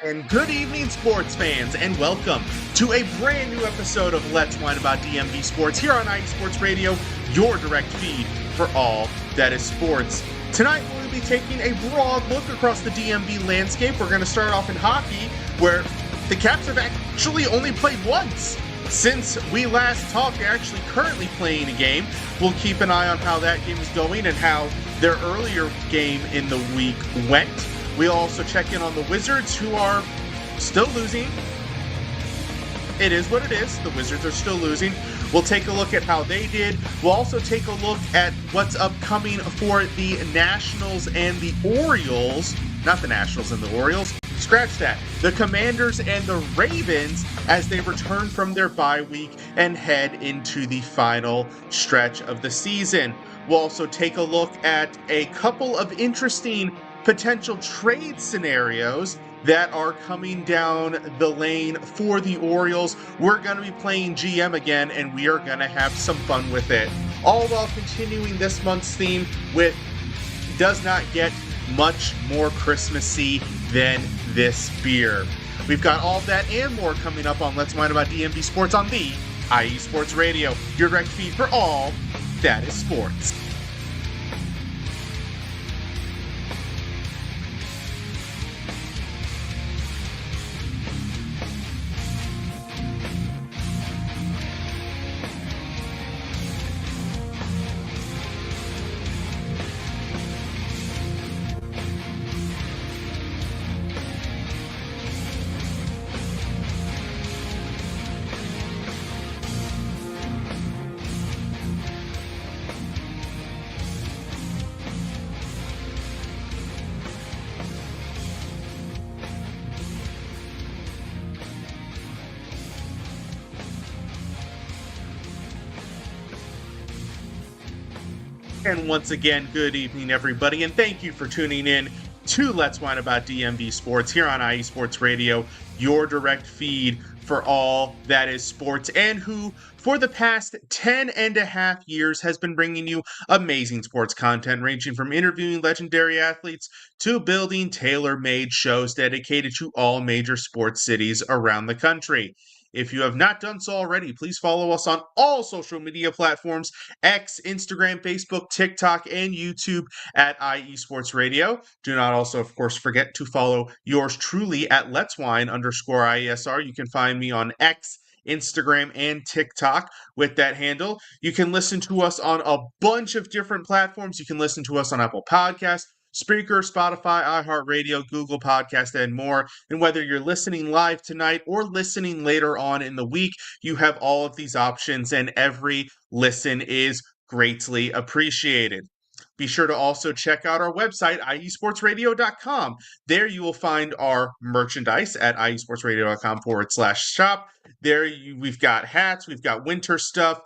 And good evening, sports fans, and welcome to a brand new episode of Let's Whine About DMV Sports here on IE Sports Radio, your direct feed for all that is sports. Tonight, we'll be taking a broad look across the DMV landscape. We're going to start off in hockey, where the Caps have actually only played once since we last talked. They're actually currently playing a game. We'll keep an eye on how that game is going and how their earlier game in the week went. We'll also check in on the Wizards, who are still losing. It is what it is. The Wizards are still losing. We'll take a look at how they did. We'll also take a look at what's upcoming for the Nationals and the Orioles. Not the Nationals and the Orioles. Scratch that. The Commanders and the Ravens as they return from their bye week and head into the final stretch of the season. We'll also take a look at a couple of interesting potential trade scenarios that are coming down the lane for the Orioles. We're going to be playing GM again, and we are going to have some fun with it. All while continuing this month's theme with does not get much more Christmassy than this beer. We've got all of that and more coming up on Let's Whine About DMV Sports on the IE Sports Radio, your direct feed for all that is sports. And once again, good evening, everybody, and thank you for tuning in to Let's Whine About DMV Sports here on IE Sports Radio, your direct feed for all that is sports, and who, for the past 10 and a half years, has been bringing you amazing sports content, ranging from interviewing legendary athletes to building tailor-made shows dedicated to all major sports cities around the country. If you have not done so already, please follow us on all social media platforms, X, Instagram, Facebook, TikTok, and YouTube at IE Sports Radio. Do not also, of course, forget to follow yours truly at Let's Whine _IESR. You can find me on X, Instagram, and TikTok with that handle. You can listen to us on a bunch of different platforms. You can listen to us on Apple Podcasts, Spreaker, Spotify, iHeartRadio, Google Podcast, and more. And whether you're listening live tonight or listening later on in the week, you have all of these options, and every listen is greatly appreciated. Be sure to also check out our website, iesportsradio.com. There you will find our merchandise at iesportsradio.com/shop. There we've got hats, we've got winter stuff.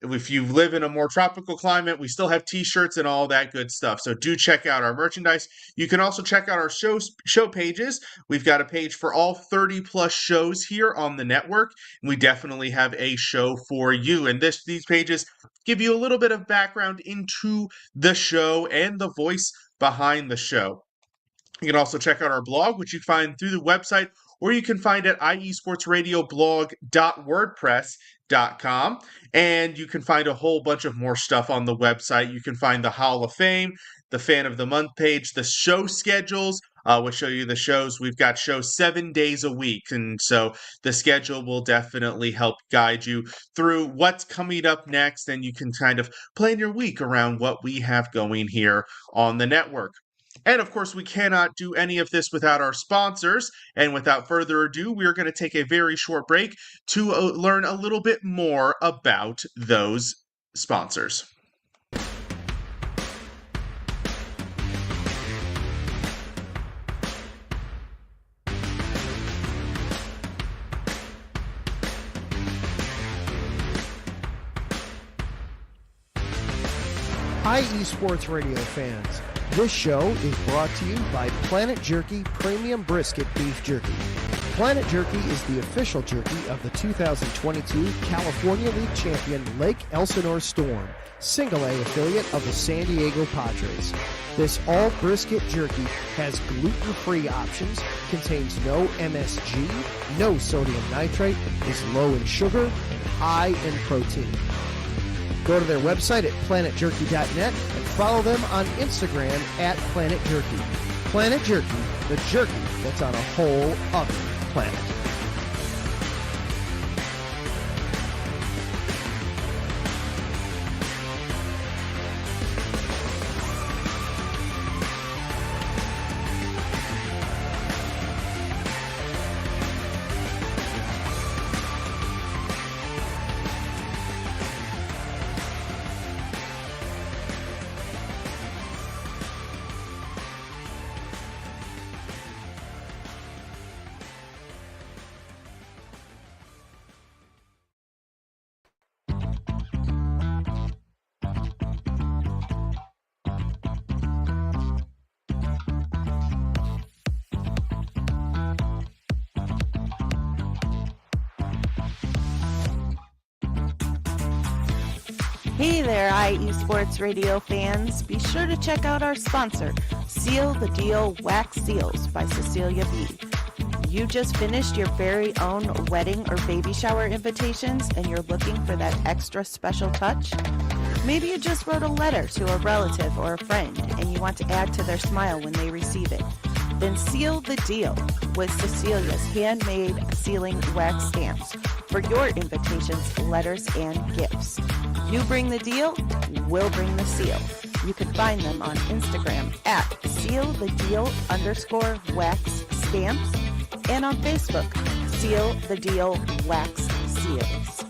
If you live in a more tropical climate, we still have t-shirts and all that good stuff. So do check out our merchandise. You can also check out our show pages. We've got a page for all 30 plus shows here on the network. We definitely have a show for you. And these pages give you a little bit of background into the show and the voice behind the show. You can also check out our blog, which you find through the website, or you can find at iesportsradioblog.wordpress.com. And you can find a whole bunch of more stuff on the website. You can find the Hall of Fame, the Fan of the Month page, the show schedules, which show you the shows. We've got shows 7 days a week. And so the schedule will definitely help guide you through what's coming up next. And you can kind of plan your week around what we have going here on the network. And of course, we cannot do any of this without our sponsors. And without further ado, we're going to take a very short break to learn a little bit more about those sponsors. IE Sports Radio fans, this show is brought to you by Planet Jerky Premium Brisket Beef Jerky. Planet Jerky is the official jerky of the 2022 California League champion Lake Elsinore Storm, Single A affiliate of the San Diego Padres. This all-brisket jerky has gluten-free options, contains no MSG, no sodium nitrate, is low in sugar, and high in protein. Go to their website at planetjerky.net and follow them on Instagram at Planet Jerky. Planet Jerky, the jerky that's on a whole other planet. Hey there, IE Sports Radio fans. Be sure to check out our sponsor, Seal the Deal Wax Seals by Cecilia B. You just finished your very own wedding or baby shower invitations and you're looking for that extra special touch? Maybe you just wrote a letter to a relative or a friend and you want to add to their smile when they receive it. Then seal the deal with Cecilia's handmade sealing wax stamps for your invitations, letters, and gifts. You bring the deal, we'll bring the seal. You can find them on Instagram at sealthedeal_wax stamps and on Facebook, Seal the Deal Wax Seals.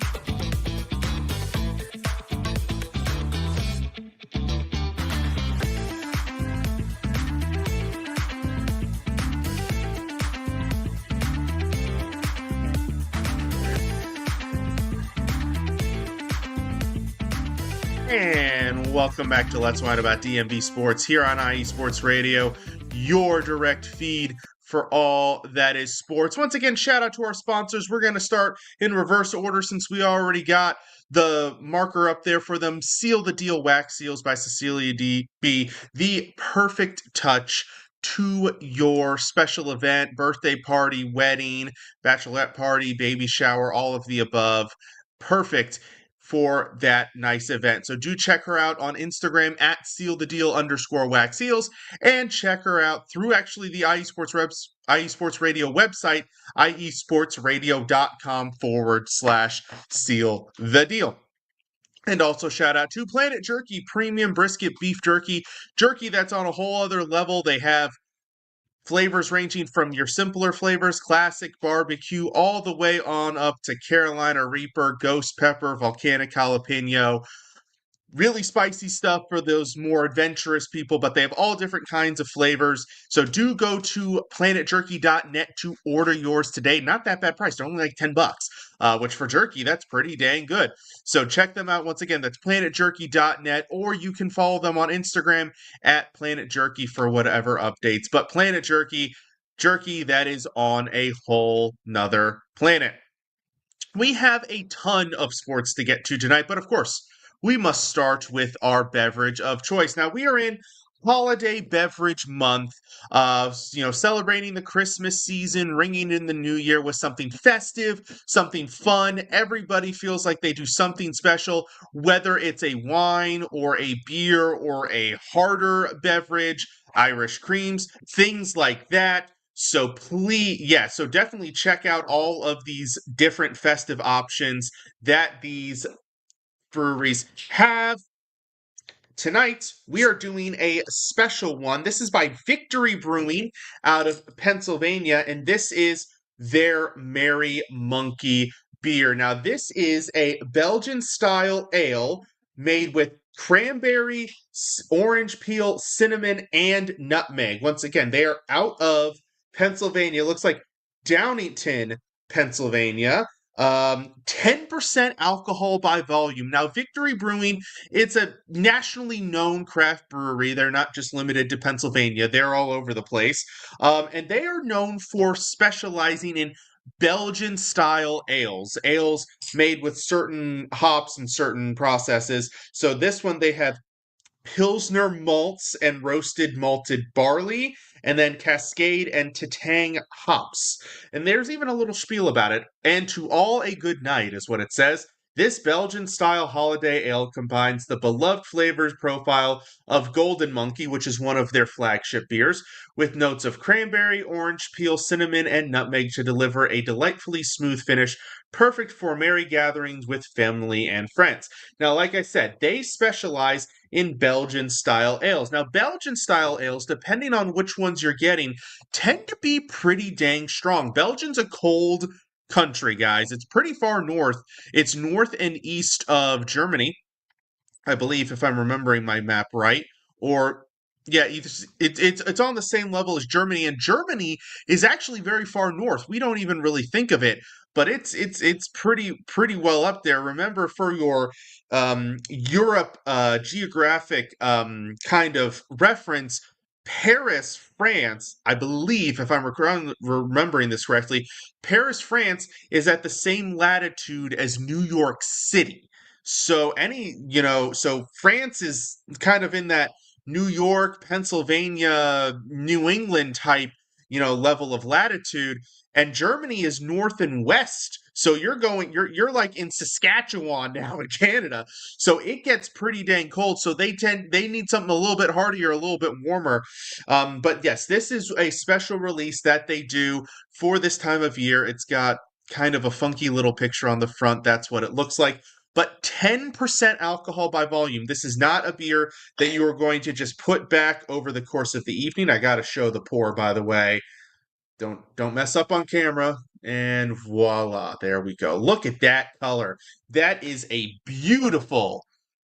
And welcome back to Let's Whine About DMV Sports here on IE Sports Radio, your direct feed for all that is sports. Once again, shout out to our sponsors. We're going to start in reverse order since we already got the marker up there for them. Seal the Deal Wax Seals by Cecilia B. The perfect touch to your special event, birthday party, wedding, bachelorette party, baby shower, all of the above. Perfect for that nice event. So do check her out on Instagram at sealthedeal_wax seals and check her out through actually the IE Sports Radio website, iesportsradio.com/seal the deal. And also shout out to Planet Jerky, premium brisket beef jerky that's on a whole other level. They have flavors ranging from your simpler flavors, classic barbecue, all the way on up to Carolina Reaper, ghost pepper, volcanic jalapeno. Really spicy stuff for those more adventurous people, but they have all different kinds of flavors. So do go to planetjerky.net to order yours today. Not that bad price. They're only like $10, which for jerky, that's pretty dang good. So check them out. Once again, that's planetjerky.net, or you can follow them on Instagram at planetjerky for whatever updates. But Planet Jerky that is on a whole nother planet. We have a ton of sports to get to tonight, but of course, we must start with our beverage of choice. Now, we are in holiday beverage month, celebrating the Christmas season, ringing in the new year with something festive, something fun. Everybody feels like they do something special, whether it's a wine or a beer or a harder beverage, Irish creams, things like that. So so definitely check out all of these different festive options that these breweries have. Tonight, we are doing a special one. This is by Victory Brewing out of Pennsylvania, and this is their Merry Monkey beer. Now, this is a Belgian-style ale made with cranberry, orange peel, cinnamon, and nutmeg. Once again, they are out of Pennsylvania. It looks like Downingtown, Pennsylvania. 10% alcohol by volume. Now, Victory Brewing, it's a nationally known craft brewery. They're not just limited to Pennsylvania. They're all over the place. And they are known for specializing in Belgian-style ales made with certain hops and certain processes. So this one, they have Pilsner malts and roasted malted barley, and then Cascade and Tatang hops. And there's even a little spiel about it. And to all a good night is what it says. This Belgian-style holiday ale combines the beloved flavors profile of Golden Monkey, which is one of their flagship beers, with notes of cranberry, orange peel, cinnamon, and nutmeg to deliver a delightfully smooth finish, perfect for merry gatherings with family and friends. Now, like I said, they specialize in Belgian-style ales. Now, Belgian-style ales, depending on which ones you're getting, tend to be pretty dang strong. Belgium's a cold country, guys. It's pretty far north. It's north and east of Germany, I believe, if I'm remembering my map right. Or, yeah, it's on the same level as Germany, and Germany is actually very far north. We don't even really think of it, but it's pretty well up there. Remember, for your Europe geographic kind of reference, Paris, France, I believe, if I'm remembering this correctly, Paris, France is at the same latitude as New York City. So so France is kind of in that New York, Pennsylvania, New England type, level of latitude, and Germany is north and west. So you're like in Saskatchewan now in Canada. So it gets pretty dang cold. So they need something a little bit hardier, a little bit warmer. But yes, this is a special release that they do for this time of year. It's got kind of a funky little picture on the front. That's what it looks like. But 10% alcohol by volume. This is not a beer that you are going to just put back over the course of the evening. I got to show the pour, by the way. Don't mess up on camera. And voila, there we go. Look at that color. That is a beautiful,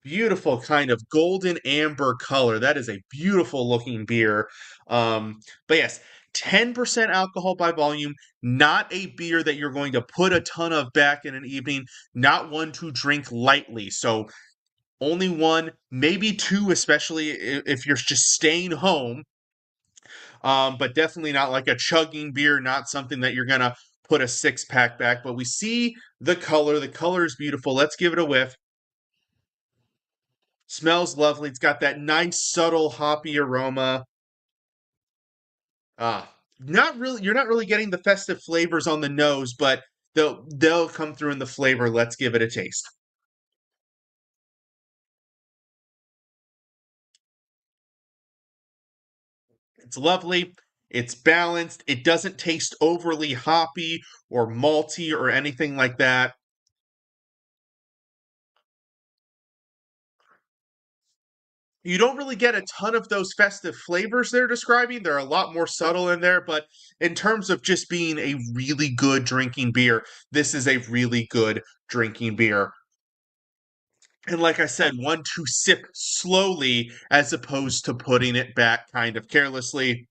beautiful kind of golden amber color. That is a beautiful looking beer. But yes, 10% alcohol by volume, not a beer that you're going to put a ton of back in an evening, not one to drink lightly. So only one, maybe two, especially if you're just staying home. But definitely not like a chugging beer, not something that you're going to put a 6-pack back. But we see the color. The color is beautiful. Let's give it a whiff. Smells lovely. It's got that nice, subtle, hoppy aroma. You're not really getting the festive flavors on the nose, but they'll come through in the flavor. Let's give it a taste. It's lovely. It's balanced. It doesn't taste overly hoppy or malty or anything like that. You don't really get a ton of those festive flavors they're describing. They're a lot more subtle in there, but in terms of just being a really good drinking beer, this is a really good drinking beer. And like I said, one to sip slowly as opposed to putting it back kind of carelessly.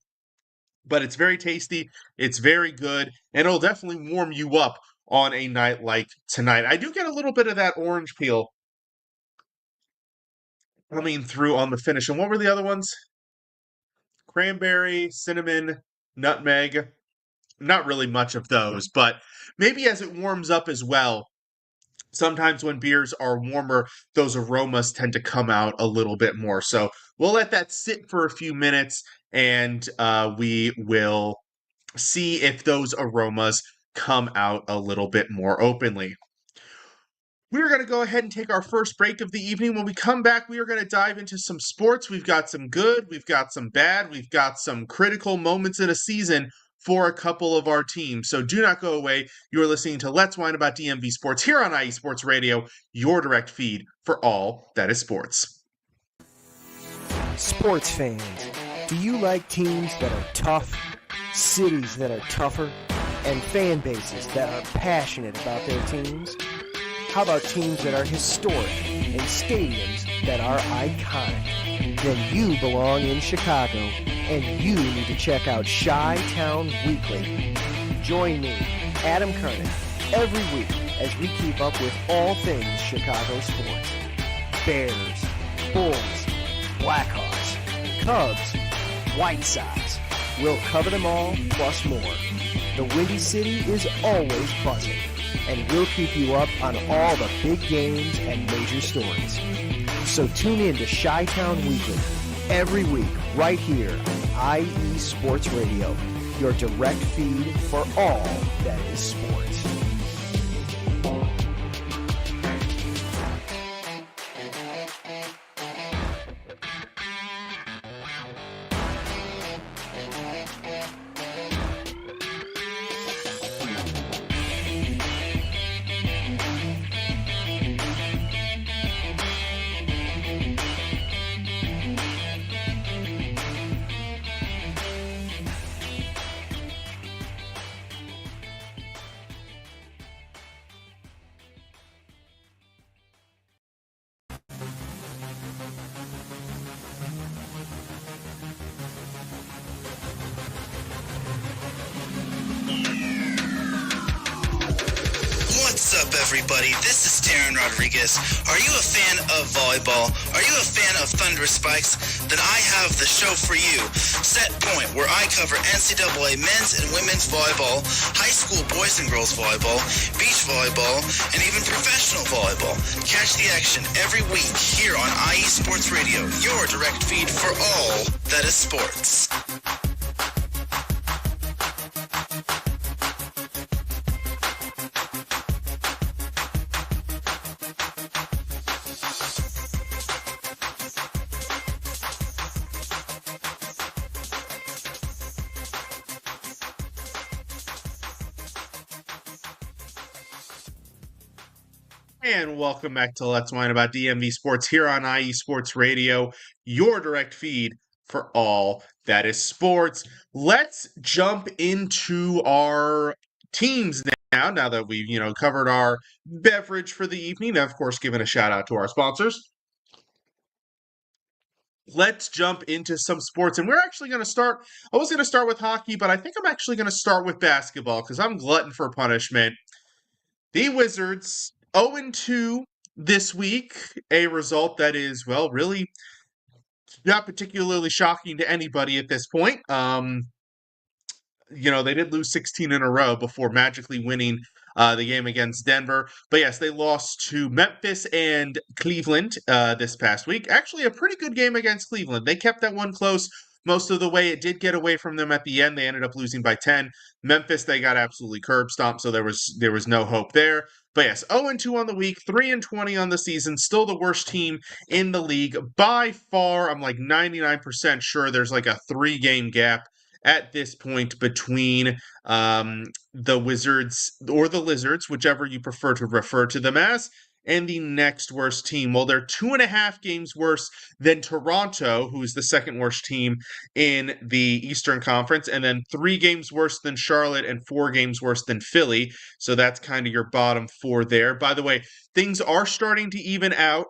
But it's very tasty, it's very good, and it'll definitely warm you up on a night like tonight. I do get a little bit of that orange peel coming through on the finish. And what were the other ones? Cranberry, cinnamon, nutmeg. Not really much of those, but maybe as it warms up as well, sometimes when beers are warmer, those aromas tend to come out a little bit more. So we'll let that sit for a few minutes, and we will see if those aromas come out a little bit more openly. We're going to go ahead and take our first break of the evening. When we come back, we are going to dive into some sports. We've got some good, we've got some bad, we've got some critical moments in a season for a couple of our teams. So do not go away. You're listening to Let's Whine About DMV Sports here on IE Sports Radio, your direct feed for all that is sports. Sports fans, do you like teams that are tough, cities that are tougher, and fan bases that are passionate about their teams? How about teams that are historic and stadiums that are iconic? Then you belong in Chicago, and you need to check out Chi-Town Weekly. Join me, Adam Kernan, every week as we keep up with all things Chicago sports. Bears, Bulls, Blackhawks, Cubs, White Sox. We'll cover them all, plus more. The Windy City is always buzzing, and we'll keep you up on all the big games and major stories. So tune in to Chi-Town Weekly every week right here on IE Sports Radio, your direct feed for all that is sports. What's up, everybody? This is Darren Rodriguez. Are you a fan of volleyball? Are you a fan of Thunder Spikes? Then I have the show for you, Set Point, where I cover NCAA men's and women's volleyball, high school boys and girls volleyball, beach volleyball, and even professional volleyball. Catch the action every week here on IE Sports Radio, your direct feed for all that is sports. And welcome back to Let's Whine About DMV Sports here on IE Sports Radio, your direct feed for all that is sports. Let's jump into our teams now that we've, covered our beverage for the evening. Of course, giving a shout out to our sponsors. Let's jump into some sports, and we're actually going to start. I was going to start with hockey, but I think I'm actually going to start with basketball because I'm glutton for punishment. The Wizards 0-2 this week, a result that is, well, really not particularly shocking to anybody at this point. They did lose 16 in a row before magically winning the game against Denver. But yes, they lost to Memphis and Cleveland this past week. Actually, a pretty good game against Cleveland. They kept that one close most of the way. It did get away from them at the end. They ended up losing by 10. Memphis, they got absolutely curb stomped, so there was no hope there. But yes, 0-2 on the week, 3-20 on the season, still the worst team in the league. By far, I'm like 99% sure there's like a 3-game gap at this point between the Wizards or the Lizards, whichever you prefer to refer to them as, and the next worst team. Well, they're 2.5 games worse than Toronto, who is the second worst team in the Eastern Conference, and then 3 games worse than Charlotte and 4 games worse than Philly. So that's kind of your bottom 4 there. By the way, things are starting to even out.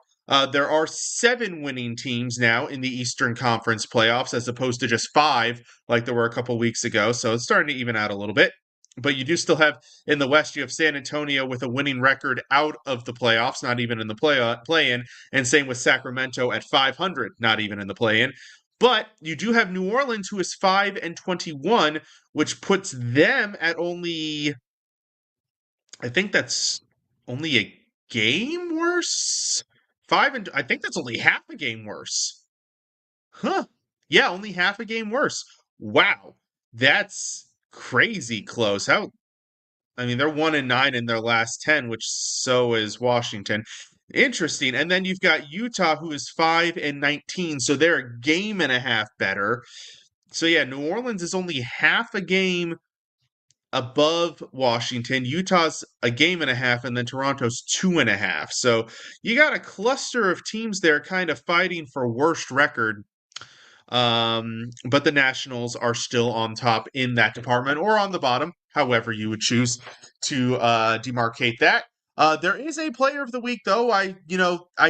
There are 7 winning teams now in the Eastern Conference playoffs as opposed to just 5 like there were a couple weeks ago. So it's starting to even out a little bit. But you do still have, in the West, you have San Antonio with a winning record out of the playoffs, not even in the play-in, and same with Sacramento at 500, not even in the play-in. But you do have New Orleans, who is 5-21, which puts them at only, I think that's only a game worse? I think that's only half a game worse. Huh. Yeah, only half a game worse. Wow. That's crazy close. They're 1-9 in their last 10, which so is Washington. Interesting. And then you've got Utah, who is 5-19, so they're a game and a half better. So yeah, New Orleans is only half a game above Washington. Utah's a game and a half, and then Toronto's 2.5. So you got a cluster of teams there kind of fighting for worst record. But the Nationals are still on top in that department, or on the bottom, however you would choose to demarcate that. There is a player of the week, though. I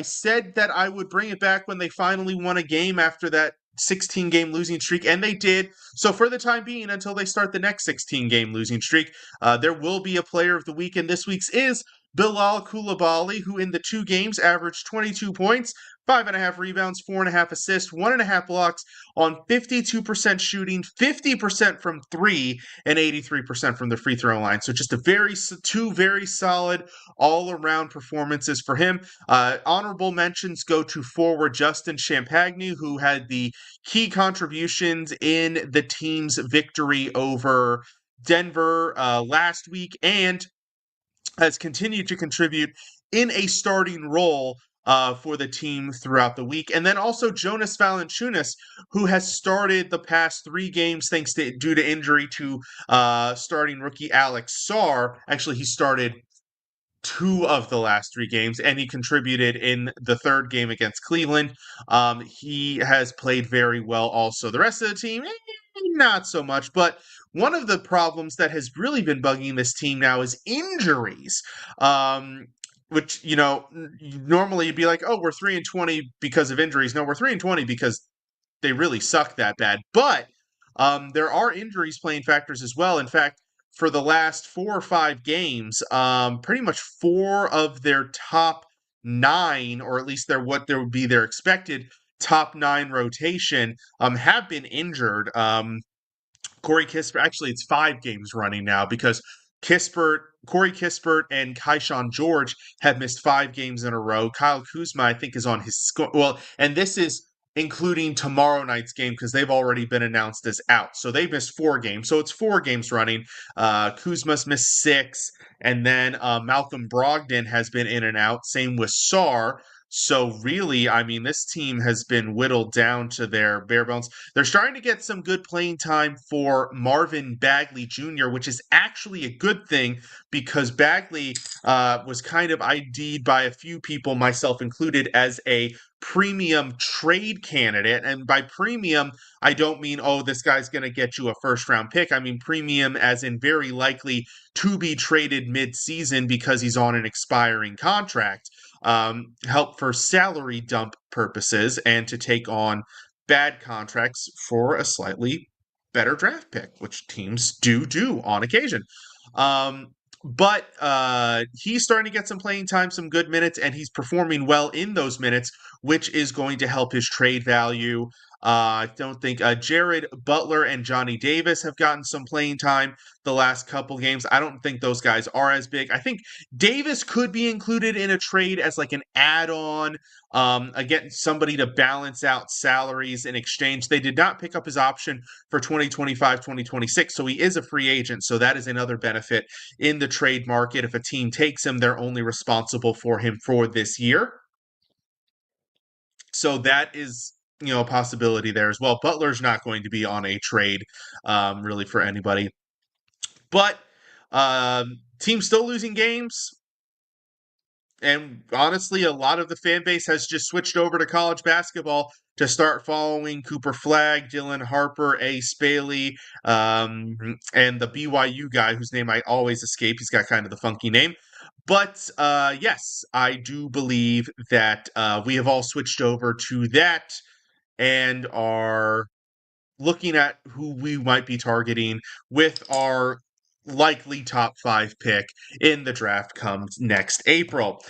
said that I would bring it back when they finally won a game after that 16-game losing streak, and they did. So for the time being, until they start the next 16-game losing streak, there will be a player of the week, and this week's is Bilal Koulibaly, who in the 2 games averaged 22 points, 5.5 rebounds, 4.5 assists, 1.5 blocks on 52% shooting, 50% from 3, and 83% from the free throw line. So just two very solid all-around performances for him. Honorable mentions go to forward Justin Champagny, who had the key contributions in the team's victory over Denver last week, and has continued to contribute in a starting role for the team throughout the week. And then also Jonas Valanciunas, who has started the past 3 games due to injury to starting rookie Alex Sarr. Actually, he started 2 of the last 3 games, and he contributed in the 3rd game against Cleveland. He has played very well also. The rest of the team, not so much, but one of the problems that has really been bugging this team now is injuries. Which, normally you'd be like, oh, we're 3-20 because of injuries. No, we're 3-20 because they really suck that bad. But there are injuries playing factors as well. In fact, for the last 4 or 5 games, pretty much 4 of their top 9, or at least what there would be their expected top 9 rotation, have been injured. Corey Kispert, actually it's 5 games running now, because Corey Kispert and Kaishan George have missed 5 games in a row. Kyle Kuzma, I think, is on his and this is including tomorrow night's game, because they've already been announced as out. So they missed 4 games. So it's 4 games running. Kuzma's missed 6. And then Malcolm Brogdon has been in and out. Same with Sarr. So really, I mean, this team has been whittled down to their bare bones. They're starting to get some good playing time for Marvin Bagley Jr., which is actually a good thing, because Bagley was kind of ID'd by a few people, myself included, as a premium trade candidate. And by premium, I don't mean, oh, this guy's going to get you a first-round pick. I mean premium as in very likely to be traded mid-season because he's on an expiring contract. Help for salary dump purposes and to take on bad contracts for a slightly better draft pick, which teams do on occasion. But he's starting to get some playing time, some good minutes, and he's performing well in those minutes, which is going to help his trade value. I don't think Jared Butler and Johnny Davis have gotten some playing time the last couple games. I don't think those guys are as big. I think Davis could be included in a trade as like an add-on, again, somebody to balance out salaries in exchange. They did not pick up his option for 2025-2026, so he is a free agent. So that is another benefit in the trade market. If a team takes him, they're only responsible for him for this year. So that is, a possibility there as well. Butler's not going to be on a trade really for anybody. But team's still losing games. And honestly, a lot of the fan base has just switched over to college basketball to start following Cooper Flagg, Dylan Harper, Ace Bailey, and the BYU guy whose name I always escape. He's got kind of the funky name. But yes, I do believe that we have all switched over to that and are looking at who we might be targeting with our likely top 5 pick in the draft comes next April.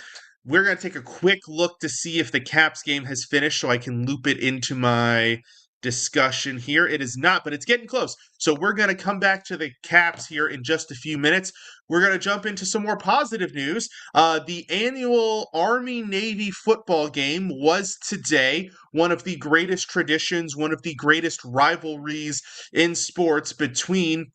We're going to take a quick look to see if the Caps game has finished so I can loop it into my discussion here. It is not, but it's getting close. So we're going to come back to the Caps here in just a few minutes. We're going to jump into some more positive news. The annual Army-Navy football game was today. One of the greatest traditions, one of the greatest rivalries in sports between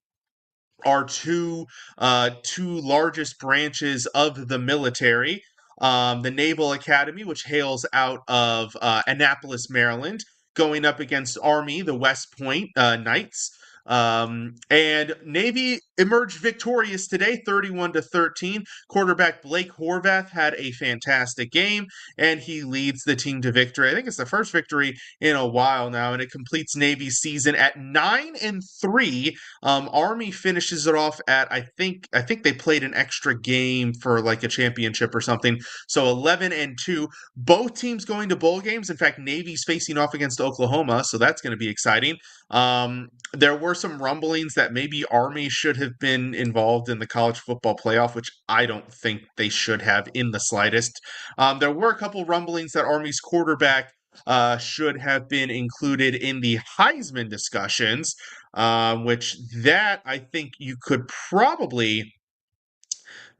our two largest branches of the military. The Naval Academy, which hails out of Annapolis, Maryland, going up against Army, the West Point Knights. And Navy emerged victorious today, 31-13. Quarterback Blake Horvath had a fantastic game, and he leads the team to victory. I think it's the first victory in a while now, and it completes Navy's season at 9-3. Army finishes it off at I think they played an extra game for like a championship or something. So 11-2. Both teams going to bowl games. In fact, Navy's facing off against Oklahoma, so that's going to be exciting. There were some rumblings that maybe Army should have been involved in the college football playoff, which I don't think they should have in the slightest. There were a couple rumblings that Army's quarterback should have been included in the Heisman discussions, which that I think you could probably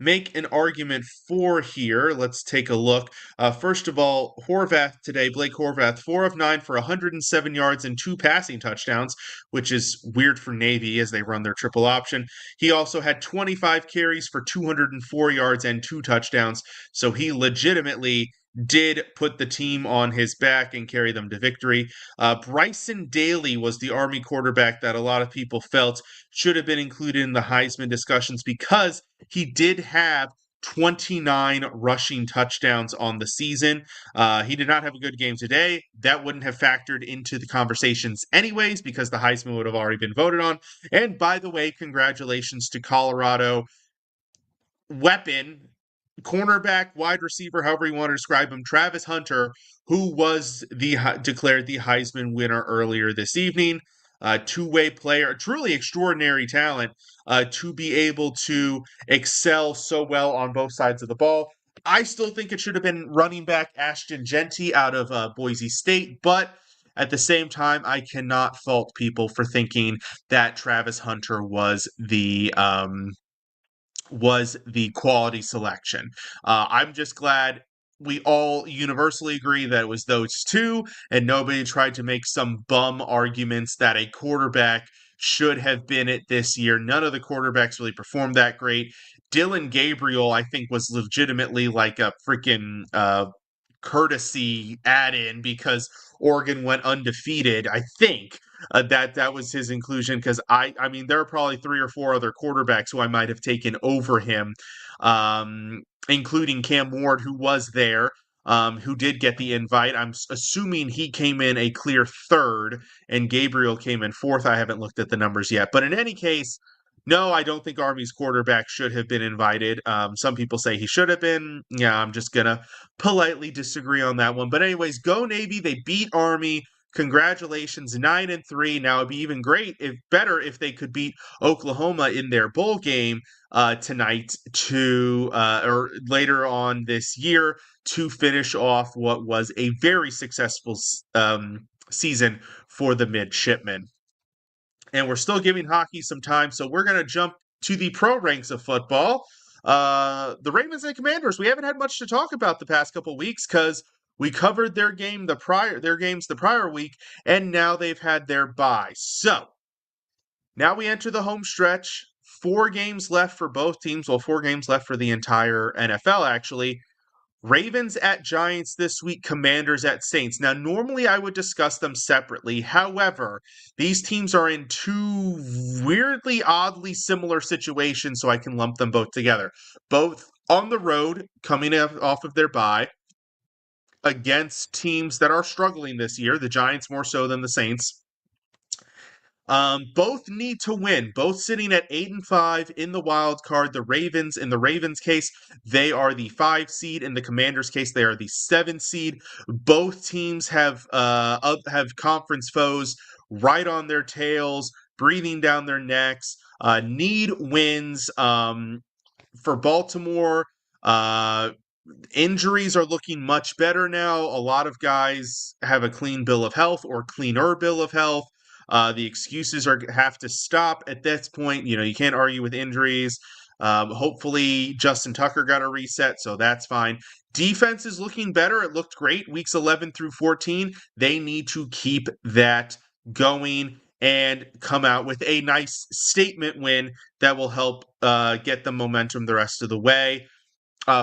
make an argument for here. Let's take a look. First of all, Horvath today, Blake Horvath, 4 of 9 for 107 yards and 2 passing touchdowns, which is weird for Navy as they run their triple option. He also had 25 carries for 204 yards and 2 touchdowns, so he legitimately did put the team on his back and carry them to victory. Bryson Daly was the Army quarterback that a lot of people felt should have been included in the Heisman discussions because he did have 29 rushing touchdowns on the season. He did not have a good game today. That wouldn't have factored into the conversations anyways because the Heisman would have already been voted on. And by the way, congratulations to Colorado weapon, cornerback, wide receiver, however you want to describe him, Travis Hunter, who was declared the Heisman winner earlier this evening. Two-way player, truly extraordinary talent to be able to excel so well on both sides of the ball. I still think it should have been running back Ashton Genty out of Boise State, but at the same time, I cannot fault people for thinking that Travis Hunter was the quality selection. I'm just glad we all universally agree that it was those two, and nobody tried to make some bum arguments that a quarterback should have been it this year. None of the quarterbacks really performed that great. Dylan Gabriel, I think, was legitimately like a freaking courtesy add-in because Oregon went undefeated. I think that was his inclusion because I mean there are probably 3 or 4 other quarterbacks who I might have taken over him, including Cam Ward, who was there, who did get the invite. I'm assuming he came in a clear 3rd and Gabriel came in 4th. I haven't looked at the numbers yet, but in any case, no, I don't think Army's quarterback should have been invited. Some people say he should have been. Yeah, I'm just going to politely disagree on that one. But anyways, go Navy. They beat Army. Congratulations, 9-3. Now, it'd be even better if they could beat Oklahoma in their bowl game tonight or later on this year to finish off what was a very successful season for the midshipmen. And we're still giving hockey some time, so we're going to jump to the pro ranks of football. The Ravens and Commanders, we haven't had much to talk about the past couple weeks because we covered their games the prior week, and now they've had their bye. So now we enter the home stretch. 4 games left for both teams. Well, 4 games left for the entire NFL, actually. Ravens at Giants this week, Commanders at Saints. Now, normally I would discuss them separately. However, these teams are in 2 weirdly, oddly similar situations, so I can lump them both together. Both on the road, coming off of their bye, against teams that are struggling this year, the Giants more so than the Saints. Both need to win. Both sitting at 8-5 in the wild card. The Ravens, in the Ravens' case, they are the 5 seed. In the Commanders' case, they are the 7 seed. Both teams have conference foes right on their tails, breathing down their necks. Need wins. For Baltimore, injuries are looking much better now. A lot of guys have a clean bill of health or cleaner bill of health. The excuses have to stop at this point. You can't argue with injuries. Hopefully, Justin Tucker got a reset, so that's fine. Defense is looking better. It looked great weeks 11 through 14. They need to keep that going and come out with a nice statement win that will help get the momentum the rest of the way.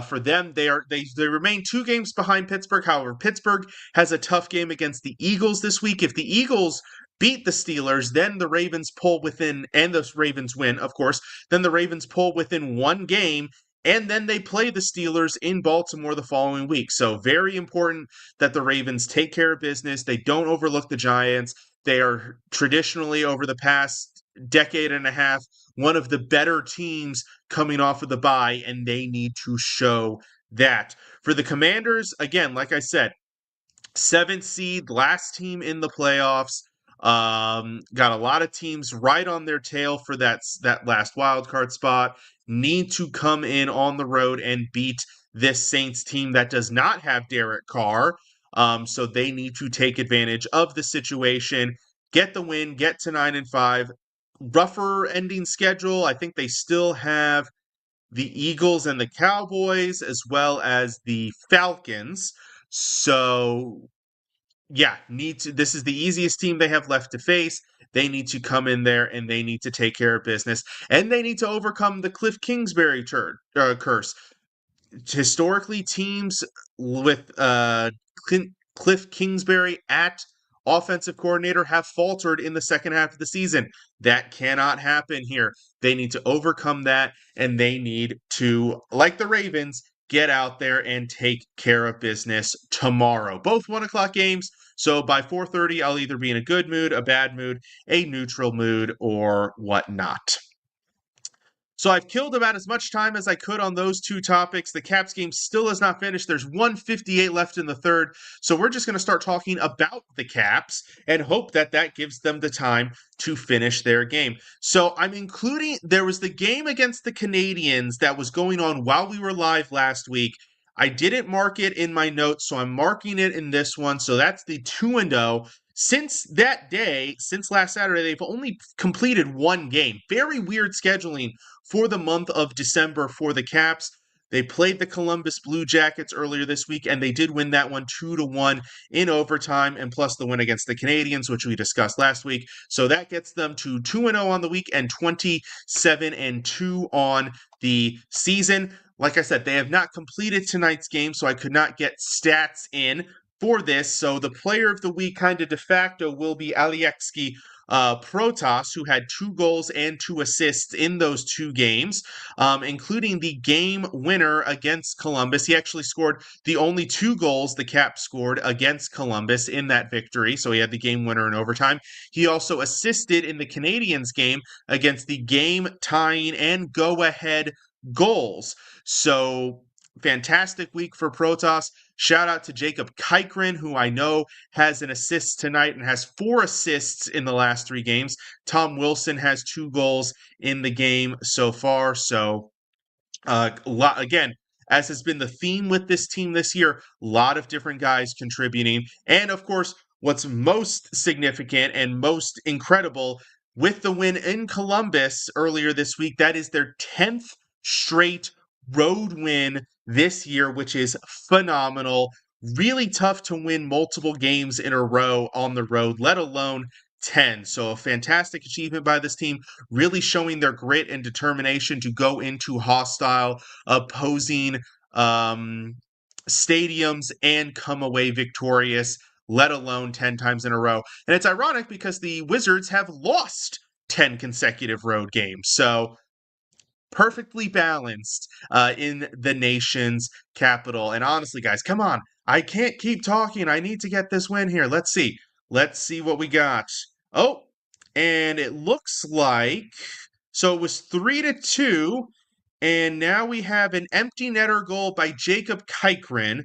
For them, they remain 2 games behind Pittsburgh. However, Pittsburgh has a tough game against the Eagles this week. If the Eagles beat the Steelers, then the Ravens pull within, and the Ravens win, of course, then the Ravens pull within one game, and then they play the Steelers in Baltimore the following week. So very important that the Ravens take care of business. They don't overlook the Giants. They are traditionally, over the past decade and a half, one of the better teams coming off of the bye, and they need to show that. For the Commanders, again, like I said, 7th seed, last team in the playoffs. Got a lot of teams right on their tail for that last wild card spot. Need to come in on the road and beat this Saints team that does not have Derek Carr. So they need to take advantage of the situation, get the win, get to 9-5. Rougher ending schedule. I think they still have the Eagles and the Cowboys, as well as the Falcons. So yeah, this is the easiest team they have left to face. They need to come in there and they need to take care of business, and they need to overcome the Cliff Kingsbury curse. Historically, teams with Cliff Kingsbury at offensive coordinator have faltered in the second half of the season. That cannot happen here. They need to overcome that, and they need to, like the Ravens, get out there and take care of business tomorrow. Both 1 o'clock games, so by 4:30, I'll either be in a good mood, a bad mood, a neutral mood, or whatnot. So I've killed about as much time as I could on those two topics. The Caps game still is not finished. There's 1:58 left in the third. So we're just going to start talking about the Caps and hope that that gives them the time to finish their game. So I'm including, there was the game against the Canadiens that was going on while we were live last week. I didn't mark it in my notes, so I'm marking it in this one. So that's the 2-0. Since that day, since last Saturday, they've only completed one game. Very weird scheduling for the month of December for the Caps. They played the Columbus Blue Jackets earlier this week, and they did win that one 2-1 in overtime, and plus the win against the Canadiens, which we discussed last week. So that gets them to 2-0 on the week and 27-2 on the season. Like I said, they have not completed tonight's game, so I could not get stats in for this. So the player of the week kind of de facto will be Alieksky Protas, who had 2 goals and 2 assists in those 2 games, including the game winner against Columbus. He actually scored the only 2 goals the Caps scored against Columbus in that victory, so he had the game winner in overtime. He also assisted in the Canadiens game against the game-tying and go-ahead goals. So fantastic week for Protas. Shout out to Jacob Kykren, who I know has an assist tonight and has 4 assists in the last 3 games. Tom Wilson has 2 goals in the game so far. So, again, as has been the theme with this team this year, a lot of different guys contributing. And, of course, what's most significant and most incredible with the win in Columbus earlier this week, that is their 10th straight road win this year, which is phenomenal. Really tough to win multiple games in a row on the road, let alone 10. So a fantastic achievement by this team, really showing their grit and determination to go into hostile, opposing stadiums and come away victorious, let alone 10 times in a row. And it's ironic because the Wizards have lost 10 consecutive road games. So perfectly balanced in the nation's capital. And honestly, guys, come on. I can't keep talking. I need to get this win here. Let's see. Let's see what we got. Oh, and it looks like, so it was 3-2, and now we have an empty netter goal by Jacob Kykren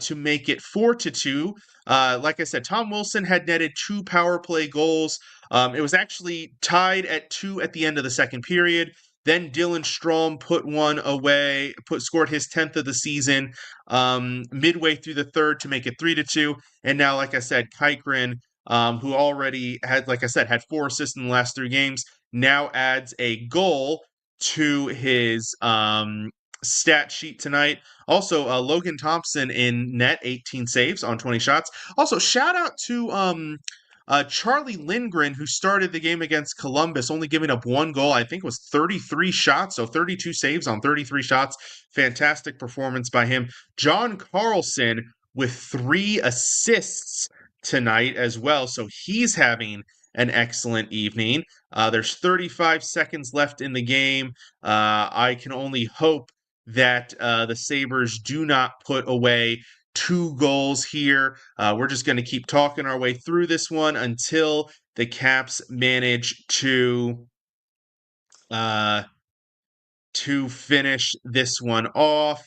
to make it 4-2. Like I said, Tom Wilson had netted 2 power play goals. It was actually tied at 2 at the end of the second period. Then Dylan Strom put one away, scored his 10th of the season midway through the third to make it 3-2. And now, like I said, Kykren, who already had, like I said, had 4 assists in the last 3 games, now adds a goal to his stat sheet tonight. Also, Logan Thompson in net, 18 saves on 20 shots. Also, shout out to Charlie Lindgren, who started the game against Columbus, only giving up 1 goal. I think it was 33 shots, so 32 saves on 33 shots. Fantastic performance by him. John Carlson with 3 assists tonight as well, so he's having an excellent evening. There's 35 seconds left in the game. I can only hope that the Sabres do not put away 2 goals here. We're just going to keep talking our way through this one until the Caps manage to finish this one off.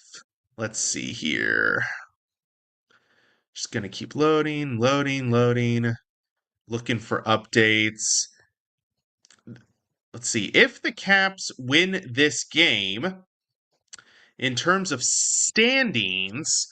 Let's see here. Just going to keep loading, looking for updates. Let's see. If the Caps win this game, in terms of standings,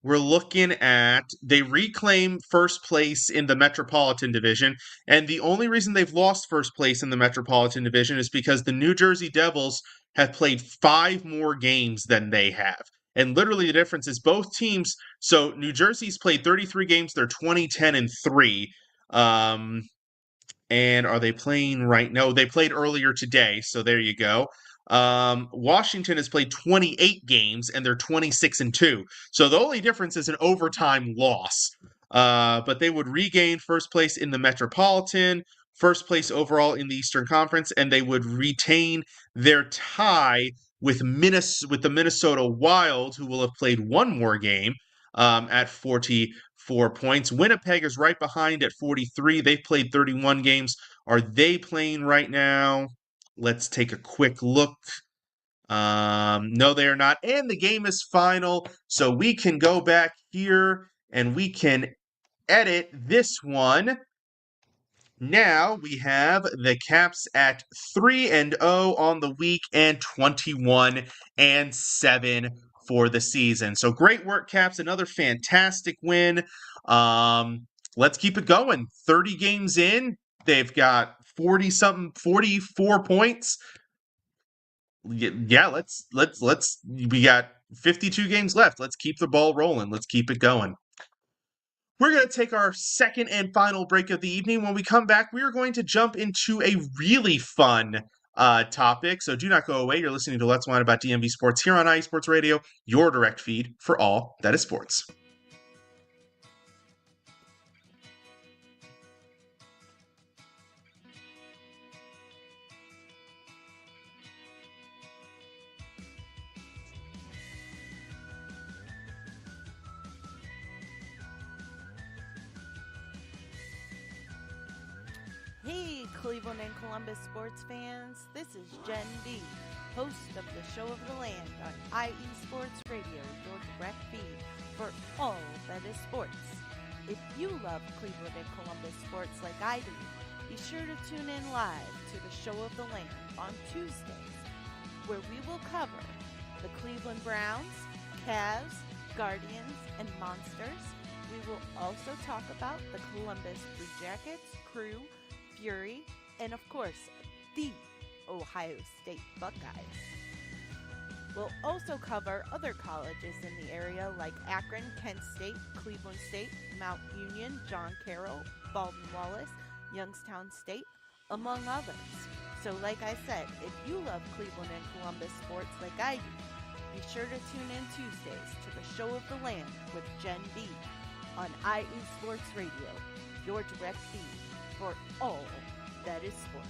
we're looking at they reclaim first place in the Metropolitan Division, and the only reason they've lost first place in the Metropolitan Division is because the New Jersey Devils have played 5 more games than they have. And literally the difference is both teams, so New Jersey's played 33 games, they're 20-10-3. And are they playing right? No, they played earlier today, so there you go. Washington has played 28 games and they're 26-2. So the only difference is an overtime loss. But they would regain first place in the Metropolitan, first place overall in the Eastern Conference, and they would retain their tie with the Minnesota Wild, who will have played 1 more game at 44 points. Winnipeg is right behind at 43. They've played 31 games. Are they playing right now? Let's take a quick look. No, they are not. And the game is final. So we can go back here and we can edit this one. Now we have the Caps at 3-0 on the week and 21-7 for the season. So great work, Caps. Another fantastic win. Let's keep it going. 30 games in. They've got 44 points. Yeah, let's we got 52 games left. Let's keep the ball rolling. Let's keep it going. We're going to take our second and final break of the evening. When we come back, we are going to jump into a really fun topic. So do not go away. You're listening to Let's Whine About DMV Sports here on IE Sports Radio, your direct feed for all that is sports. Hey, Cleveland and Columbus sports fans. This is Jen D, host of the Show of the Land on IE Sports Radio, your direct feed for all that is sports. If you love Cleveland and Columbus sports like I do, be sure to tune in live to the Show of the Land on Tuesdays, where we will cover the Cleveland Browns, Cavs, Guardians, and Monsters. We will also talk about the Columbus Blue Jackets, Crew, Fury, and of course, the Ohio State Buckeyes. We'll also cover other colleges in the area like Akron, Kent State, Cleveland State, Mount Union, John Carroll, Baldwin Wallace, Youngstown State, among others. So like I said, if you love Cleveland and Columbus sports like I do, be sure to tune in Tuesdays to the Show of the Land with Jen B on IE Sports Radio, your direct feed for all that is sports.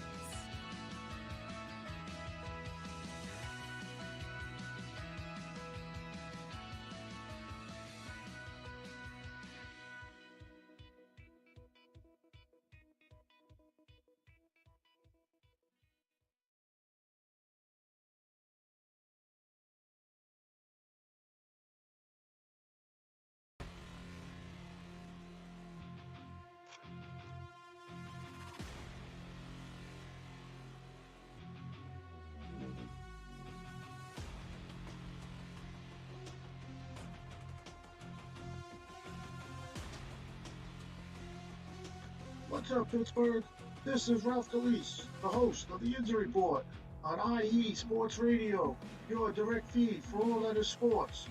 What's up, Pittsburgh? This is Ralph DeLeese, the host of the Injury Report on IE Sports Radio, your direct feed for all that is sports.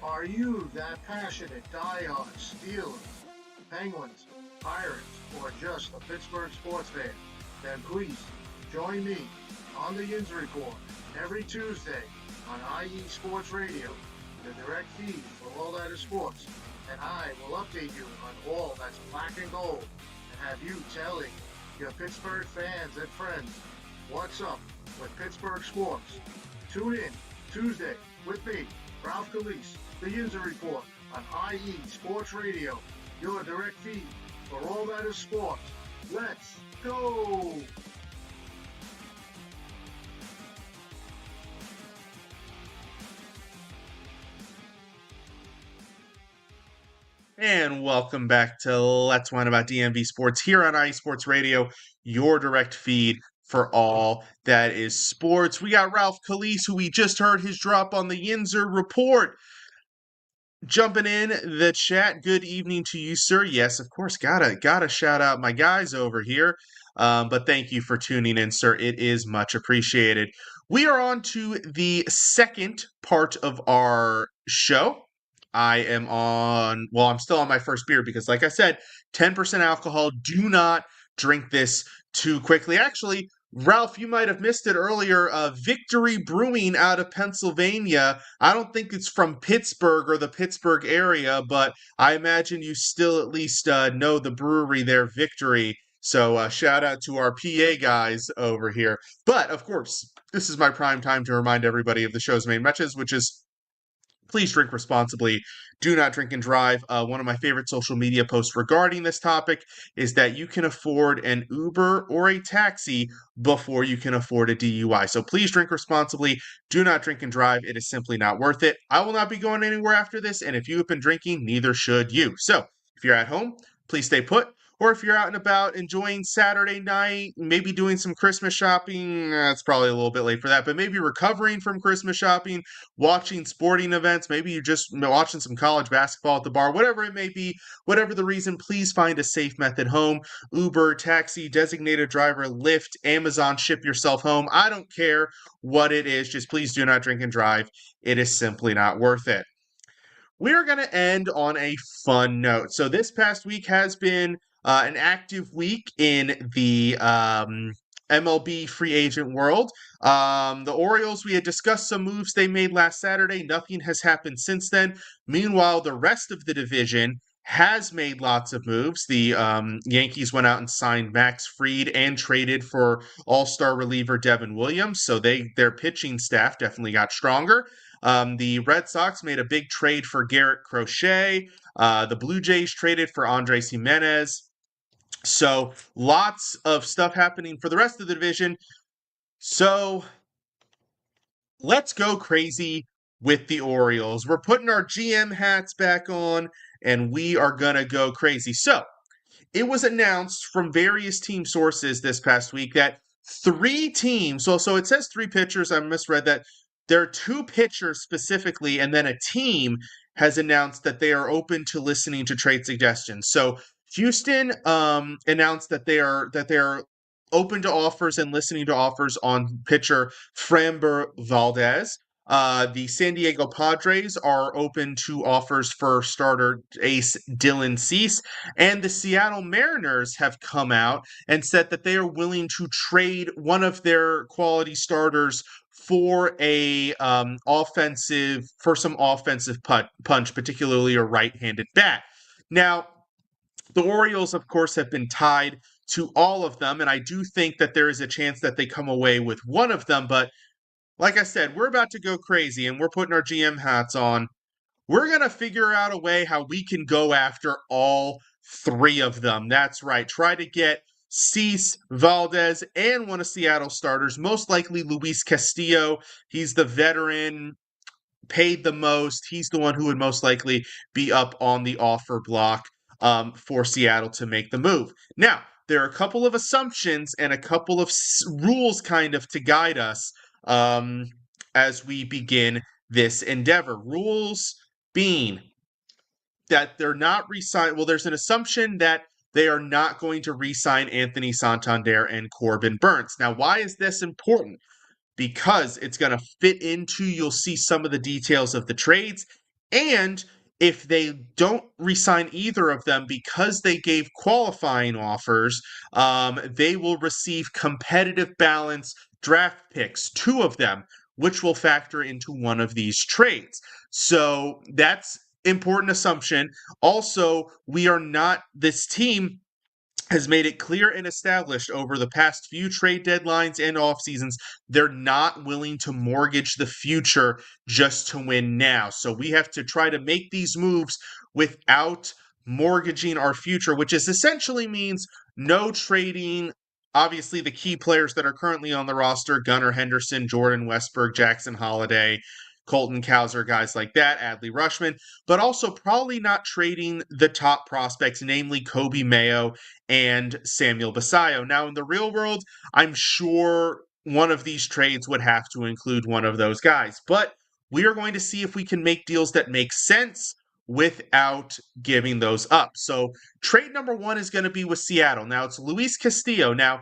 Are you that passionate, diehard Steelers, Penguins, Pirates, or just a Pittsburgh sports fan? Then please join me on the Injury Report every Tuesday on IE Sports Radio, the direct feed for all that is sports. And I will update you on all that's black and gold, have you telling your Pittsburgh fans and friends. What's up with Pittsburgh sports? Tune in Tuesday with me, Ralph Calise, the Injury Report on IE Sports Radio, your direct feed for all that is sports. Let's go! And welcome back to Let's Whine About DMV Sports here on IE Sports Radio, your direct feed for all that is sports. We got Ralph Calise, who we just heard his drop on the Yinzer Report. Jumping in the chat, good evening to you, sir. Yes, of course, gotta shout out my guys over here. But thank you for tuning in, sir. It is much appreciated. We are on to the second part of our show. I'm still on my first beer because, like I said, 10% alcohol. Do not drink this too quickly. Actually, Ralph, you might have missed it earlier. Victory Brewing out of Pennsylvania. I don't think it's from Pittsburgh or the Pittsburgh area, but I imagine you still at least know the brewery there, Victory. So shout out to our PA guys over here. But, of course, this is my prime time to remind everybody of the show's main message, which is please drink responsibly. Do not drink and drive. One of my favorite social media posts regarding this topic is that you can afford an Uber or a taxi before you can afford a DUI. So please drink responsibly. Do not drink and drive. It is simply not worth it. I will not be going anywhere after this, and if you have been drinking, neither should you. So if you're at home, please stay put. Or if you're out and about enjoying Saturday night, maybe doing some Christmas shopping, it's probably a little bit late for that, but maybe recovering from Christmas shopping, watching sporting events, maybe you're just watching some college basketball at the bar, whatever it may be, whatever the reason, please find a safe method home. Uber, taxi, designated driver, Lyft, Amazon, ship yourself home. I don't care what it is, just please do not drink and drive. It is simply not worth it. We're going to end on a fun note. So this past week has been an active week in the MLB free agent world. The Orioles, we had discussed some moves they made last Saturday. Nothing has happened since then. Meanwhile, the rest of the division has made lots of moves. The Yankees went out and signed Max Fried and traded for all-star reliever Devin Williams. So their pitching staff definitely got stronger. The Red Sox made a big trade for Garrett Crochet. The Blue Jays traded for Andres Jimenez. So lots of stuff happening for the rest of the division. So let's go crazy with the Orioles. We're putting our GM hats back on, and we are going to go crazy. So it was announced from various team sources this past week that 3 teams, so it says 3 pitchers, I misread that. There are 2 pitchers specifically, and then a team has announced that they are open to listening to trade suggestions. So Houston announced that they are open to offers and listening to offers on pitcher Framber Valdez. The San Diego Padres are open to offers for starter ace Dylan Cease, and the Seattle Mariners have come out and said that they are willing to trade one of their quality starters for some offensive punch, particularly a right-handed bat. Now, the Orioles, of course, have been tied to all of them, and I do think that there is a chance that they come away with one of them, but like I said, we're about to go crazy, and we're putting our GM hats on. We're going to figure out a way how we can go after all 3 of them. That's right. Try to get Cease, Valdez, and one of Seattle's starters, most likely Luis Castillo. He's the veteran, paid the most. He's the one who would most likely be up on the offer block for Seattle to make the move. Now, there are a couple of assumptions and a couple of rules kind of to guide us as we begin this endeavor. Rules being that they're not re-signed. Well, there's an assumption that they are not going to re-sign Anthony Santander and Corbin Burns. Now, why is this important? Because it's going to fit into, you'll see some of the details of the trades, and if they don't re-sign either of them because they gave qualifying offers, they will receive competitive balance draft picks, 2 of them, which will factor into one of these trades. So that's important assumption. Also, this team has made it clear and established over the past few trade deadlines and off seasons they're not willing to mortgage the future just to win now. So we have to try to make these moves without mortgaging our future, which is essentially means no trading. Obviously, the key players that are currently on the roster: Gunnar Henderson, Jordan Westberg, Jackson Holiday, Colton Cowser, guys like that, Adley Rushman, but also probably not trading the top prospects, namely Kobe Mayo and Samuel Basayo. Now, in the real world, I'm sure one of these trades would have to include one of those guys, but we are going to see if we can make deals that make sense without giving those up. So trade number one is going to be with Seattle. Now, it's Luis Castillo. Now,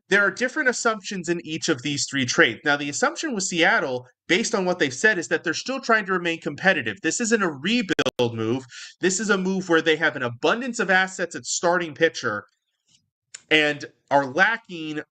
there are different assumptions in each of these three trades. Now, the assumption with Seattle, based on what they've said, is that they're still trying to remain competitive. This isn't a rebuild move. This is a move where they have an abundance of assets at starting pitcher and are lacking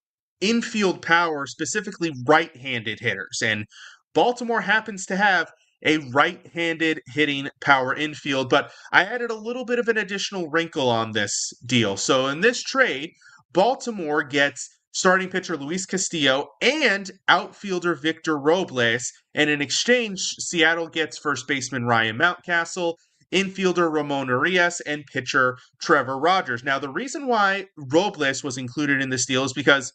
infield power, specifically right-handed hitters. And Baltimore happens to have a right-handed hitting power infield, but I added a little bit of an additional wrinkle on this deal. So in this trade, Baltimore gets starting pitcher Luis Castillo and outfielder Victor Robles, and in exchange, Seattle gets first baseman Ryan Mountcastle, infielder Ramon Urias, and pitcher Trevor Rogers. Now, the reason why Robles was included in this deal is because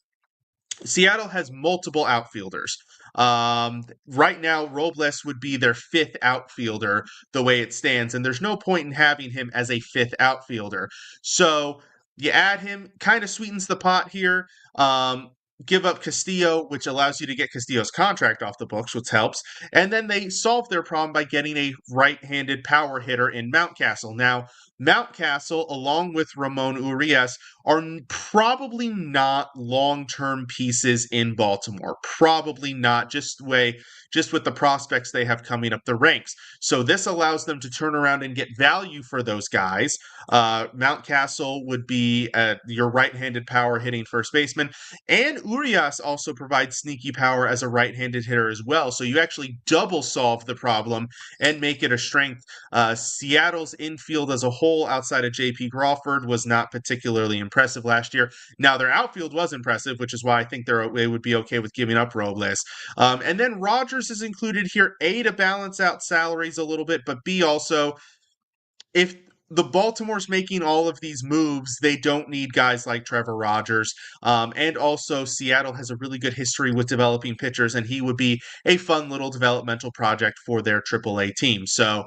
Seattle has multiple outfielders. Right now, Robles would be their fifth outfielder the way it stands, and there's no point in having him as a fifth outfielder. So you add him, kind of sweetens the pot here. Give up Castillo, which allows you to get Castillo's contract off the books, which helps. And then they solve their problem by getting a right-handed power hitter in Mountcastle. Now, Mountcastle, along with Ramon Urias, are probably not long-term pieces in Baltimore. Probably not, just with the prospects they have coming up the ranks. So this allows them to turn around and get value for those guys. Mountcastle would be your right-handed power hitting first baseman, and Urias also provides sneaky power as a right-handed hitter as well. So you actually double solve the problem and make it a strength. Seattle's infield as a whole, outside of J.P. Crawford, was not particularly impressive last year. Now, their outfield was impressive, which is why I think they would be okay with giving up Robles. And then Rogers is included here, A, to balance out salaries a little bit, but B, also, if the Baltimore's making all of these moves, they don't need guys like Trevor Rogers. And also, Seattle has a really good history with developing pitchers, and he would be a fun little developmental project for their AAA team. So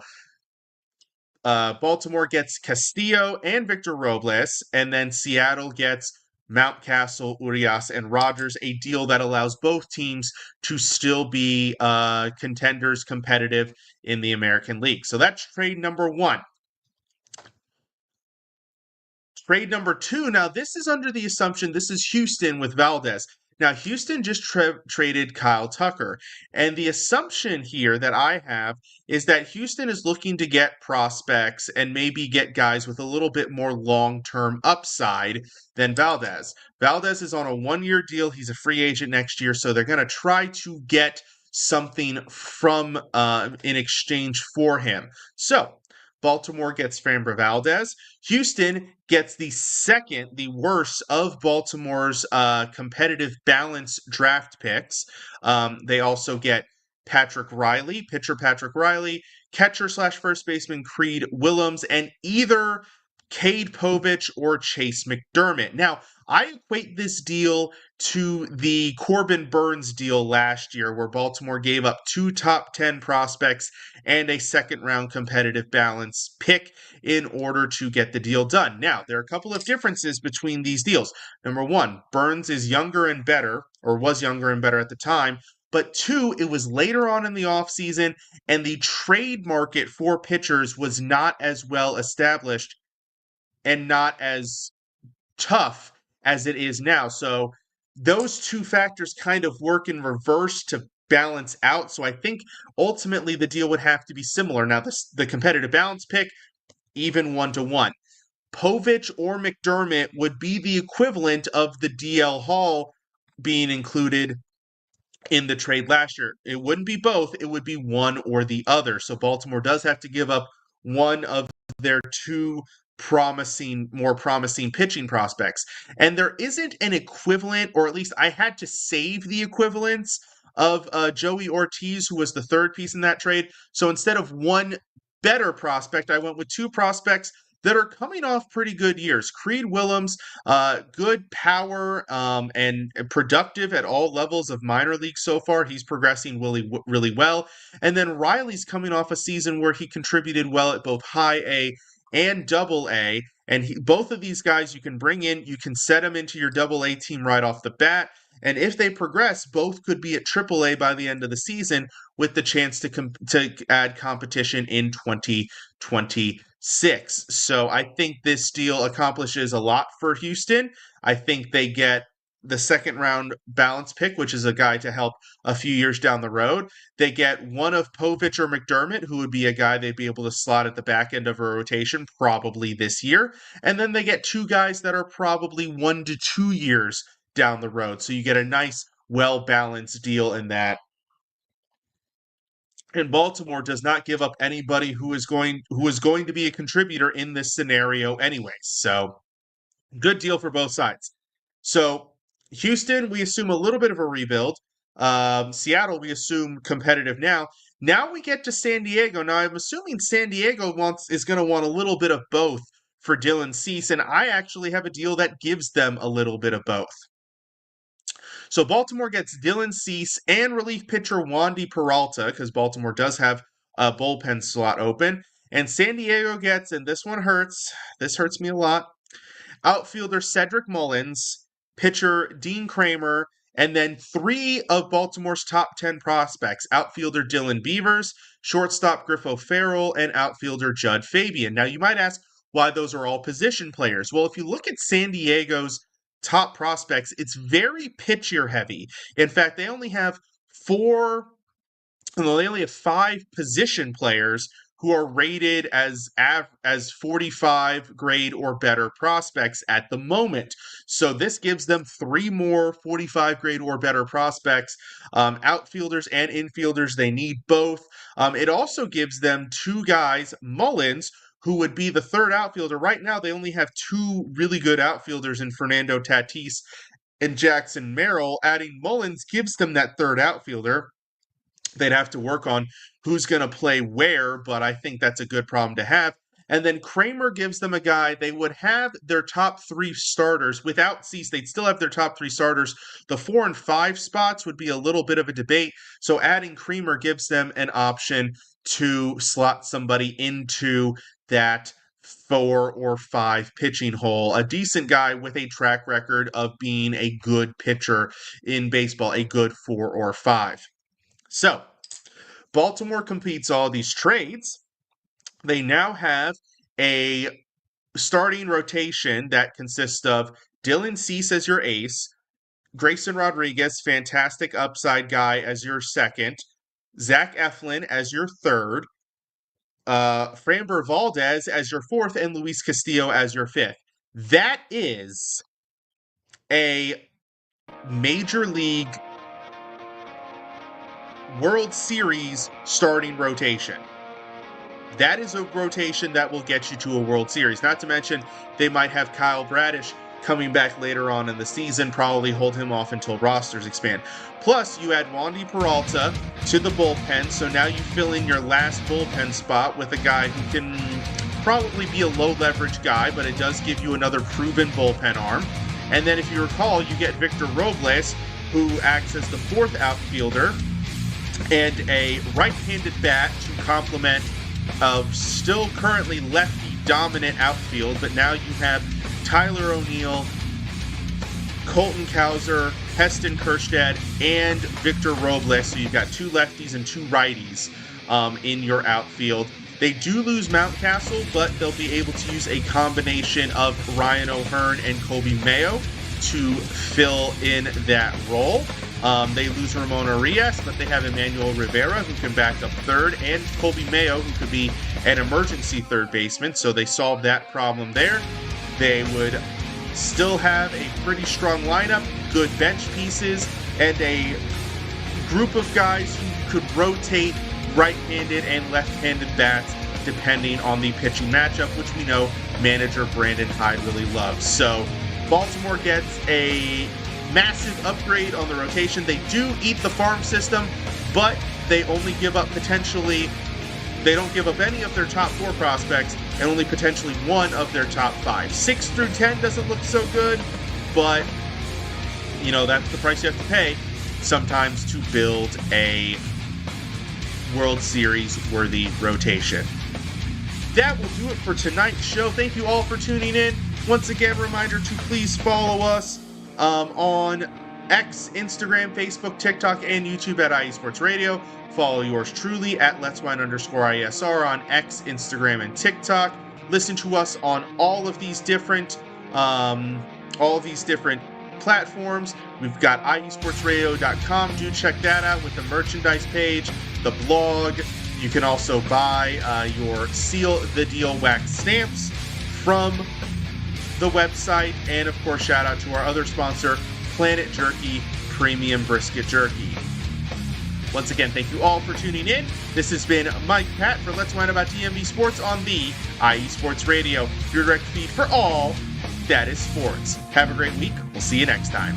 Baltimore gets Castillo and Victor Robles, and then Seattle gets Mountcastle, Urias, and Rogers, a deal that allows both teams to still be contenders, competitive in the American League. So that's trade number one. Trade number two, now this is under the assumption, this is Houston with Valdez. Now, Houston just traded Kyle Tucker, and the assumption here that I have is that Houston is looking to get prospects and maybe get guys with a little bit more long-term upside than Valdez. Valdez is on a one-year deal. He's a free agent next year, so they're going to try to get something from in exchange for him. So Baltimore gets Framber Valdez. Houston gets the worst of Baltimore's competitive balance draft picks. They also get pitcher Patrick Riley, catcher / first baseman Creed Willems, and either Cade Povich or Chase McDermott. Now, I equate this deal to the Corbin Burns deal last year, where Baltimore gave up 2 top 10 prospects and a second-round competitive balance pick in order to get the deal done. Now, there are a couple of differences between these deals. Number one, Burns is younger and better, or was younger and better at the time. But two, it was later on in the offseason, and the trade market for pitchers was not as well established and not as tough as it is now. So those two factors kind of work in reverse to balance out. So I think ultimately the deal would have to be similar. Now, the competitive balance pick, even 1-to-1. Povich or McDermott would be the equivalent of the DL Hall being included in the trade last year. It wouldn't be both. It would be one or the other. So Baltimore does have to give up one of their 2 more promising pitching prospects. And there isn't an equivalent, or at least I had to save the equivalence of Joey Ortiz, who was the third piece in that trade. So instead of one better prospect, I went with two prospects that are coming off pretty good years. Creed Willems, good power and productive at all levels of minor league so far. He's progressing really well. And then Riley's coming off a season where he contributed well at both high A and double A. And both of these guys you can bring in, you can set them into your double A team right off the bat. And if they progress, both could be at triple A by the end of the season with the chance to add competition in 2026. So I think this deal accomplishes a lot for Houston. I think they get the second round balance pick, which is a guy to help a few years down the road. They get one of Povich or McDermott, who would be a guy they'd be able to slot at the back end of a rotation probably this year. And then they get two guys that are probably 1 to 2 years down the road. So you get a nice, well-balanced deal in that. And Baltimore does not give up anybody who is going to be a contributor in this scenario anyways. So good deal for both sides. So Houston, we assume a little bit of a rebuild. Seattle, we assume competitive now. Now we get to San Diego. Now I'm assuming San Diego is going to want a little bit of both for Dylan Cease, and I actually have a deal that gives them a little bit of both. So Baltimore gets Dylan Cease and relief pitcher Wandy Peralta, because Baltimore does have a bullpen slot open. And San Diego gets, and this hurts me a lot, outfielder Cedric Mullins, pitcher Dean Kramer, and then 3 of Baltimore's top 10 prospects, outfielder Dylan Beavers, shortstop Griff O'Farrell, and outfielder Judd Fabian. Now you might ask why those are all position players. Well, if you look at San Diego's top prospects, it's very pitcher heavy. In fact, they only have 5 position players who are rated as 45 grade or better prospects at the moment. So this gives them 3 more 45 grade or better prospects, outfielders and infielders. They need both. It also gives them 2 guys, Mullins, who would be the third outfielder. Right now, they only have 2 really good outfielders in Fernando Tatis and Jackson Merrill. Adding Mullins gives them that third outfielder. They'd have to work on who's going to play where, but I think that's a good problem to have. And then Kramer gives them a guy. They would have their top 3 starters. Without Cease, they'd still have their top 3 starters. The 4 and 5 spots would be a little bit of a debate. So adding Kramer gives them an option to slot somebody into that 4 or 5 pitching hole. A decent guy with a track record of being a good pitcher in baseball, a good 4 or 5. So, Baltimore completes all these trades. They now have a starting rotation that consists of Dylan Cease as your ace, Grayson Rodriguez, fantastic upside guy, as your second, Zach Eflin as your third, Framber Valdez as your fourth, and Luis Castillo as your fifth. That is a Major League World Series starting rotation. That is a rotation that will get you to a World Series. Not to mention, they might have Kyle Bradish coming back later on in the season, probably hold him off until rosters expand. Plus, you add Wandy Peralta to the bullpen, so now you fill in your last bullpen spot with a guy who can probably be a low-leverage guy, but it does give you another proven bullpen arm. And then if you recall, you get Victor Robles, who acts as the fourth outfielder, and a right-handed bat to complement of still currently lefty-dominant outfield, but now you have Tyler O'Neill, Colton Cowser, Heston Kjerstad, and Victor Robles. So you've got 2 lefties and 2 righties in your outfield. They do lose Mountcastle, but they'll be able to use a combination of Ryan O'Hearn and Kobe Mayo to fill in that role. They lose Ramon Arias, but they have Emmanuel Rivera, who can back up third, and Kobe Mayo, who could be an emergency third baseman, so they solved that problem there. They would still have a pretty strong lineup, good bench pieces, and a group of guys who could rotate right-handed and left-handed bats depending on the pitching matchup, which we know manager Brandon Hyde really loves. So Baltimore gets a massive upgrade on the rotation. They do eat the farm system, but they only give up they don't give up any of their top 4 prospects and only potentially one of their top 5. 6 through 10 doesn't look so good, but that's the price you have to pay sometimes to build a World Series worthy rotation. That will do it for tonight's show. Thank you all for tuning in. Once again, reminder to please follow us on X, Instagram, Facebook, TikTok, and YouTube at IE Sports Radio. Follow yours truly at Let'sWine_ISR on X, Instagram, and TikTok. Listen to us on all of these different platforms. We've got IESportsRadio.com. Do check that out with the merchandise page, the blog. You can also buy your Seal the Deal wax stamps from the website. And, of course, shout out to our other sponsor, Planet Jerky Premium Brisket Jerky. Once again, thank you all for tuning in. This has been Mike Patt for Let's Whine About DMV Sports on the IE Sports Radio, your direct feed for all that is sports. Have a great week. We'll see you next time.